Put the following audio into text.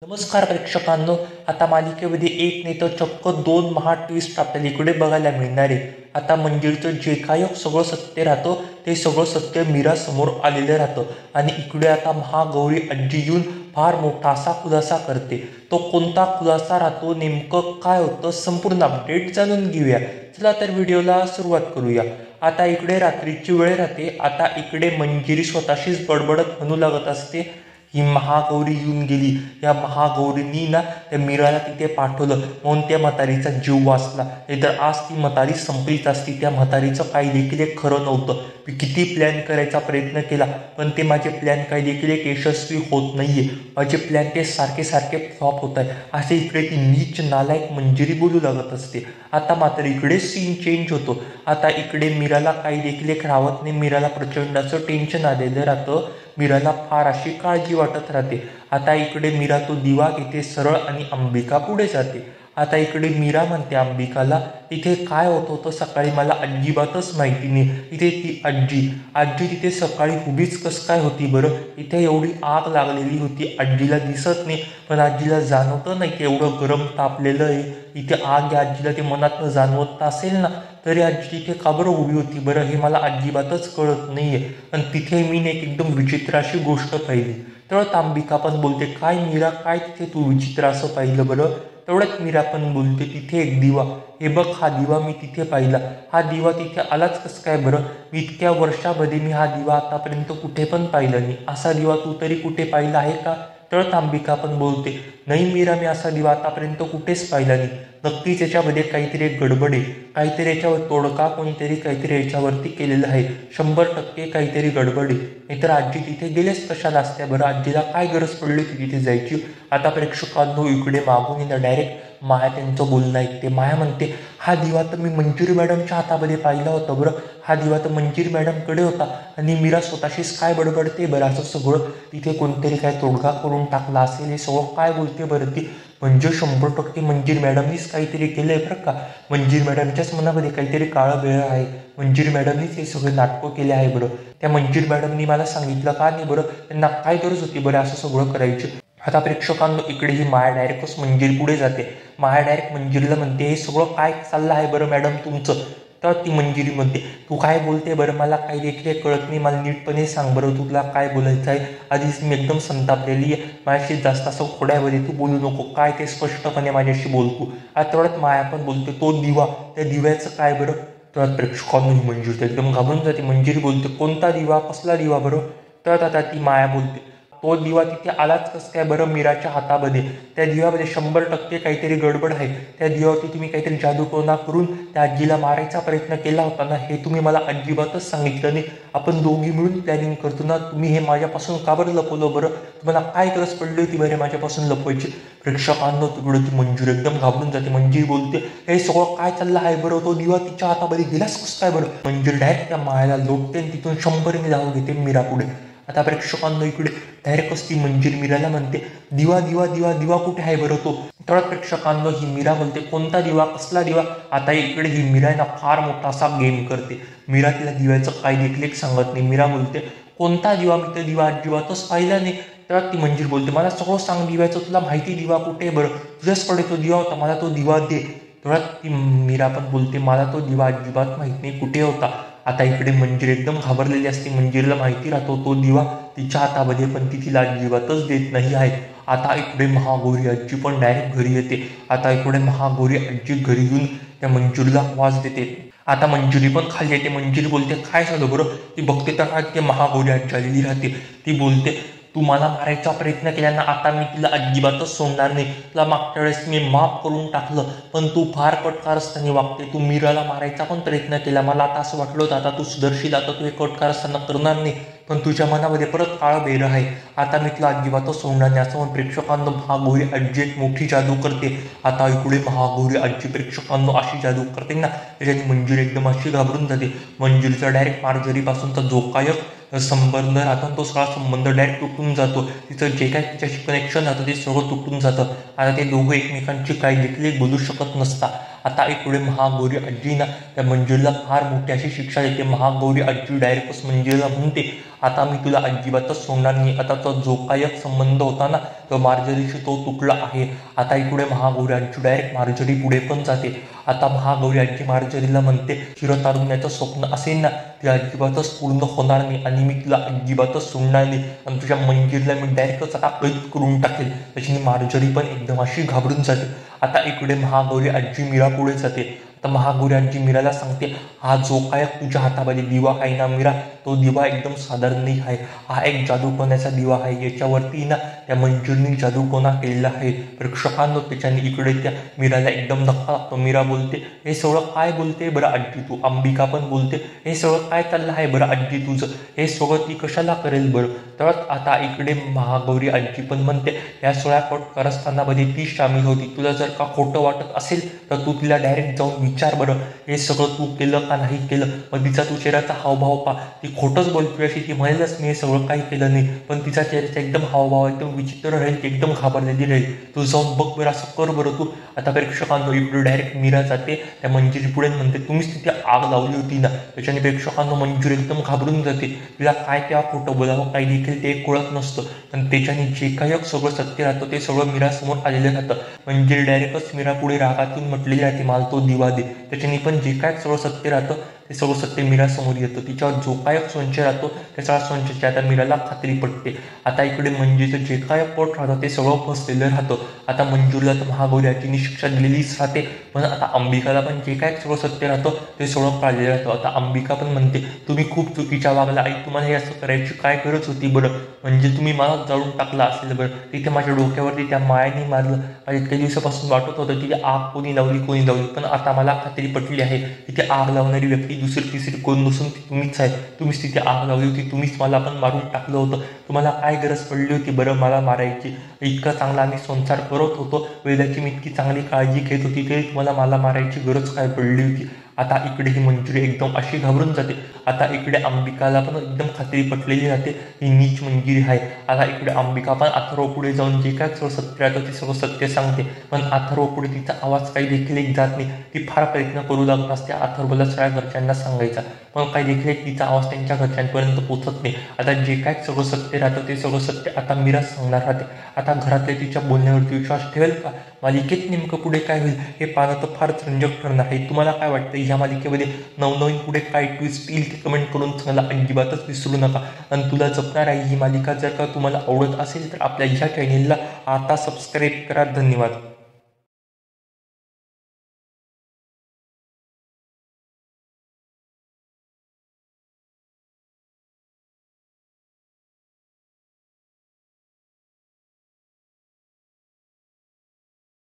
नमस्कार प्रेक्षकांनो, आता मालिकेमध्ये एक नाही तर चक्क दोन महा ट्विस्ट आपल्याला इकडे बघायला मिळणार आहे. आता मंजिरीचं जे काही सगळं सत्य राहतं ते सगळं सत्य मीरा समोर आलेलं राहतं आणि इकडे आता महागौरी आजी येऊन फार मोठा असा खुलासा करते. तो कोणता खुलासा राहतो, नेमकं काय होतं, संपूर्ण अपडेट जाणून घेऊया. चला तर व्हिडिओला सुरुवात करूया. आता इकडे रात्रीची वेळ राहते. आता इकडे मंजिरी स्वतःशीच बडबडत म्हणू लागत असते, ही महागौरी येऊन गेली. या महागौरीनी ना त्या मीराला तिथे पाठवलं म्हणून त्या म्हातारीचा जीव वाचला, नाहीतर आज ती म्हातारी संपलीच असती. त्या म्हातारीचं काही देखील एक खरं नव्हतं. मी किती प्लॅन करायचा प्रयत्न केला पण ते माझे प्लॅन काही देखील एक यशस्वी होत नाहीये. माझे प्लॅन ते सारखे सारखे फ्लॉप होत आहे, असे इकडे ती नीच नालायक मंजिरी बोलू लागत असते. आता मात्र इकडे सीन चेंज होतो. आता इकडे मीराला काही देखील एक राहत नाही. मीराला प्रचंड असं टेन्शन आलेलं राहतं. मीराला फार अशी काळजी वाटत राहते. आता इकडे मीरा तो दिवा घेते सरळ आणि अंबिका पुढे जाते. आता इकडे मीरा म्हणते अंबिकाला, तिथे काय होत होतं सकाळी मला अजिबातच माहिती नाही. इथे ती आजी तिथे सकाळी उभीच कसं काय होती बरं? इथे एवढी आग लागलेली होती, आजीला दिसत नाही पण आजीला जाणवतं नाही की एवढं गरम तापलेलं आहे. इथे आग या आजीला ते मनातनं जाणवत असेल ना, तरी आजी तिथे का बरं उभी होती बरं, हे मला अजिबातच कळत नाहीये. आणि तिथे मी एक एकदम विचित्र अशी गोष्ट पाहिली. तेवढ्यात अंबिका पण बोलते, काय मीरा, काय तिथे तू विचित्र असं पाहिलं बरं? तेवढ्यात मीरा पण बोलते, तिथे एक दिवा, हे बघ हा दिवा मी तिथे पाहिला. हा दिवा तिथे आलाच कसं काय बरं? मी इतक्या वर्षामध्ये मी हा दिवा आतापर्यंत कुठे पण पाहिला नाही. असा दिवा तू तरी कुठे पाहिला आहे का? तर अंबिका पण बोलते, नाही मीरा, मी असा दिवा आतापर्यंत कुठेच पाहिला नाही. नक्कीच याच्यामध्ये काहीतरी एक गडबड आहे. काहीतरी याच्यावर तोडका कोणीतरी काहीतरी याच्यावरती केलेलं आहे. 100% काहीतरी गडबड आहे. नाहीतर आजी तिथे गेलेच कशाला असत्या बरं? आजीला काय गरज पडली होती तिथे जायची? आता प्रेक्षकांनो इकडे मागून येणं डायरेक्ट माया त्यांचं बोलणं ऐकते. माया म्हणते, हा दिवा तर मी मंजिरी मॅडमच्या हातामध्ये पाहिला होता बरं. हा दिवा तर मंजिरी मॅडमकडे होता. आणि मीरा स्वतःशीच काय बडबडते बरं? असं सगळं तिथे कोणतरी काय तोडगा करून टाकला असेल, हे सगळं काय बोलते बरं ती? म्हणजे 100% मंजिरी मॅडमनीच काहीतरी केलंय बरं का. मंजिरी मॅडमच्याच मनामध्ये काहीतरी काळं बेळ आहे. मंजिरी मॅडमनीच हे सगळे नाटकं केले आहे बरं. त्या मंजिरी मॅडमनी मला सांगितलं का नाही बरं? त्यांना काय गरज होती बरं असं सगळं करायची? आता प्रेक्षकांनो इकडे ही माया डायरेक्टच मंजिरी पुढे जाते. माया डायरेक्ट मंजिरीला म्हणते, हे सगळं काय चाललं आहे बरं मॅडम तुमचं? तर ती मंजिरी म्हणते, तू काय बोलते बरं? मला काही देखील कळत नाही. मला नीटपणे सांग बरं, तुला काय बोलायचं आहे? आधीच मी एकदम संतापलेली आहे. माझ्याशी जास्त असं खोड्यामध्ये तू बोलू नको. काय ते स्पष्टपणे माझ्याशी बोल तू. आता तेवढ्यात माया पण बोलते, तो दिवा, त्या दिव्याचं काय बरं? तेव्हा प्रेक्षकांनो ही मंजिरी एकदम घाबरून जाते. मंजिरी बोलते, कोणता दिवा, कसला दिवा बरं? तर आता ती माया बोलते, तो दिवा तिथे आलाच कसं काय बरं मीराच्या हातामध्ये? त्या दिव्यामध्ये 100% काहीतरी गडबड आहे. त्या दिव्यावरती तुम्ही काहीतरी जादूटोणा करून त्या आजीला मारायचा प्रयत्न केला होता ना, हे तुम्ही मला अजिबातच सांगितलं नाही. आपण दोघी मिळून प्लॅनिंग करतो ना, तुम्ही हे माझ्यापासून का बरं लपवलं बरं? तुम्हाला काय गरज पडली होती बरं माझ्यापासून लपवायची? प्रेक्षकांना तिकडे ती मंजिरी एकदम घाबरून जाते. मंजिरी बोलते, हे सगळं काय चाललं आहे बरं? तो दिवा तिच्या हातामध्ये गेलाच कसं काय बरं? मंजिरी डायरेक्ट त्या मायाला लोटते आणि तिथून 100 धाव घेते मीरा पुढे. आता प्रेक्षकांना इकडे डायरेक्टच ती मंजिरी मीराला म्हणते, दिवा दिवा दिवा दिवा कुठे आहे बरं तो? तेवढ्या प्रेक्षकांना ही मीरा म्हणते, कोणता दिवा, कसला दिवा? आता इकडे ही मीरा ना फार मोठा असा गेम करते. मीरा तिला दिव्याचं काही देखील एक सांगत नाही. मीरा बोलते, कोणता दिवा? मी तर दिवा अजिबातच पाहिला नाही. तेव्हा ती मंजिरी बोलते, मला सगळं सांग दिव्याचं, तुला माहिती दिवा कुठे बरं? तुझ्याचकडे तो दिवा होता, मला तो दिवा दे. तेव्हा ती मीरा पण बोलते, मला तो दिवा अजिबात माहित नाही कुठे होता. आता इकडे मंजिरी एकदम घाबरलेली असते. मंजिरीला माहिती राहतो तो दिवा तिच्या हातामध्ये, पण ती तिला अजिबातच देत नाही आहे. आता इकडे महागौरी आजी पण डायरेक्ट घरी येते. आता इकडे महागौरी आजी घरी येऊन त्या मंजिरीला आवाज देते. आता मंजिरी पण खाली येते. मंजिरी बोलते, काय झालं बरं? ती बघते तर काय ते महागौरी आजी आलेली राहते. ती बोलते, तू मला मारायचा प्रयत्न केला ना, आता मी तुला अजिबातच सोडणार नाही. तुला मागच्या वेळेस मी माफ करून टाकलं पण तू फार कटकारस्थानी वागते. तू मीराला मारायचा पण प्रयत्न केला. मला आता असं वाटलं होतं आता तू सुदर्शील, आता तू हे कटकारस्थाना करणार नाही, पण तुझ्या मनामध्ये परत काळं बेर आहे. आता मी तुला अजिबातच सोडणार नाही. असं प्रेक्षकांना महागौरी आजी एक मोठी जादू करते. आता इकडे महागौरी आजी प्रेक्षकांना अशी जादू करते ना, त्याच्याने मंजिरी एकदम अशी घाबरून जाते. मंजिरीचा डायरेक्ट मार्जरीपासूनचा जो काही संबंध राहतो आणि तो सगळा संबंध डायरेक्ट तुटून जातो. तिचं जे काय तिच्याशी कनेक्शन राहतं ते सगळं तुटून जातं. आता ते दोघं एकमेकांची काही देखील बोलू शकत नसता. आता इकडे महागौरी आजी ना त्या मंजुरीला फार मोठी अशी शिक्षा देते. महागौरी आजी डायरेक्टच मंजुरीला म्हणते, आता मी तुला अजिबातच सोडणार नाही. आता तो जो काही एक संबंध होता ना तो मार्जरीशी तो तुटला आहे. आता इकडे महागौरी आजी डायरेक्ट मार्जरी पुढे पण जाते. आता महागौरी आजी मार्जरीला म्हणते, चिरतारुण्याचं स्वप्न असेल ना ते अजिबातच पूर्ण होणार नाही आणि मी तुला अजिबातच सोडणार नाही आणि तुझ्या मंजिरीला मी डायरेक्टच आता कैद करून टाकेल. त्याची मार्जरी पण एकदम अशी घाबरून जाते. आता इकडे महागौरी आजी मीरा पुढे जाते. आता महागौरी आजी मीराला सांगते, हा जो काय तुझ्या हातामध्ये दिवा आहे ना मीरा, तो दिवा एकदम साधारण नाही आहे. हा एक जादूकोण्याचा दिवा आहे. याच्यावरती ना त्या मंजुरीने जादूकोना केलेला आहे. प्रेक्षकांनो त्याच्याने इकडे त्या मीराला एकदम धक्का लागतो. मीरा बोलते, हे सगळं काय बोलते बरं आजी तू? अंबिका पण बोलते, हे सगळं काय चाललं आहे बरं आजी तुझं? हे सगळं ती कशाला करेल बरं? तर आता इकडे महागौरी आजी पण म्हणते, या सगळ्या कारस्थानामध्ये ती सामील होती. तुला जर का खोटं वाटत असेल तर तू तिला डायरेक्ट जाऊन विचार बरं, हे सगळं तू केलं का नाही केलं. मग तिचा तू चेहऱ्याचा हावभाव पा, ती खोटंच बोलतोय अशी ती म्हणेलच मी हे सगळं काही केलं नाही, पण तिचा चेहऱ्याचा एकदम हावभाव एकदम विचित्र राहील, ती एकदम घाबरलेली राहील. तू जाऊन बघ बरं, असं कर बरं तू. आता प्रेक्षकांनो इकडे डायरेक्ट मीरा जाते त्या मंजुरी पुढे म्हणते, तुम्हीच तिथे आग लावली होती ना. त्याच्याने प्रेक्षकांनो मंजुरी एकदम घाबरून जाते. तिला काय तेव्हा खोटं बोलावं काही देखील ते कळत नसतं. पण त्याच्याने जे काही सगळं सत्य राहतं ते सगळं मीरासमोर आलेलं राहतं. मंजिरी डायरेक्टच मीरा पुढे रागातून म्हटलेली राहते, मला तो दिवा दे. त्याच्याने पण जे काय सगळं सत्य राहतं ते सगळं सत्य मीरासमोर येतं. तिच्यावर जो काय संशय राहतो त्या सगळ्या संशयाची आता मीराला खात्री पडते. आता इकडे मंजुरीचं जे काय पोट राहतं ते सगळं फसलेलं राहतं. आता मंजुरीला तर महागौरी आजीने शिक्षा दिलेलीच राहते, पण आता अंबिकाला पण जे काय सगळं सत्य राहतं ते सगळं कळलेलं राहतं. आता अंबिका पण म्हणते, तुम्ही खूप चुकीच्या वागला आई, तुम्हाला हे असं करायची काय गरज होती बरं? म्हणजे तुम्ही मला जाळून टाकला असेल बरं. तिथे माझ्या डोक्यावरती त्या मायाने मारलं. मला इतक्या दिवसापासून वाटत होतं तिथे आग कोणी लावली, पण आता मला खात्री पटली आहे तिथे आग लावणारी व्यक्ती दुसरी तिसरी कोण नसून ती तुम्हीच आहे. तुम्हीच तिथे आग लावली होती, तुम्हीच मला पण मारून टाकलं होतं. तुम्हाला काय गरज पडली होती बरं मला मारायची? इतका चांगला आम्ही संसार करत होतो, वेदाची मी इतकी चांगली काळजी घेत होती, तरी तुम्हाला मला मारायची गरज काय पडली होती? आता इकडे ही मंजुरी एकदम अशी घाबरून जाते. आता इकडे अंबिकाला पण एकदम खात्री पटलेली राहते ही नीच मंजिरी आहे. आता इकडे अंबिका पण अथर्व पुढे जाऊन जे काय सगळं सत्य राहतं ते सगळं सत्य सांगते, पण अथर्व पुढे तिचा आवाज काही देखील एक जात नाही. ती फार प्रयत्न करू लागत असते अथर्वला सगळ्या घरच्यांना सांगायचा, पण काही देखील तिचा आवाज त्यांच्या घरच्यांपर्यंत पोहोचत नाही. आता जे काय सगळं सत्य राहतं ते सगळं सत्य आता मीरा सांगणार राहते. आता घरातले तिच्या बोलण्यावरती विश्वास ठेवेल का? मालिकेत नेमकं पुढे काय होईल हे पाहणं तर फारच रंजक ठरणार आहे. तुम्हाला काय वाटतं या मालिकेमध्ये नवनवीन पुढे काय ट्विस्ट येईल ते कमेंट करून सांगायला अजिबातच विसरू नका. आणि तुला जपणार आहे ही मालिका जर का तुम्हाला आवडत असेल तर आपल्या ह्या चॅनेलला आता सबस्क्राईब करा. धन्यवाद.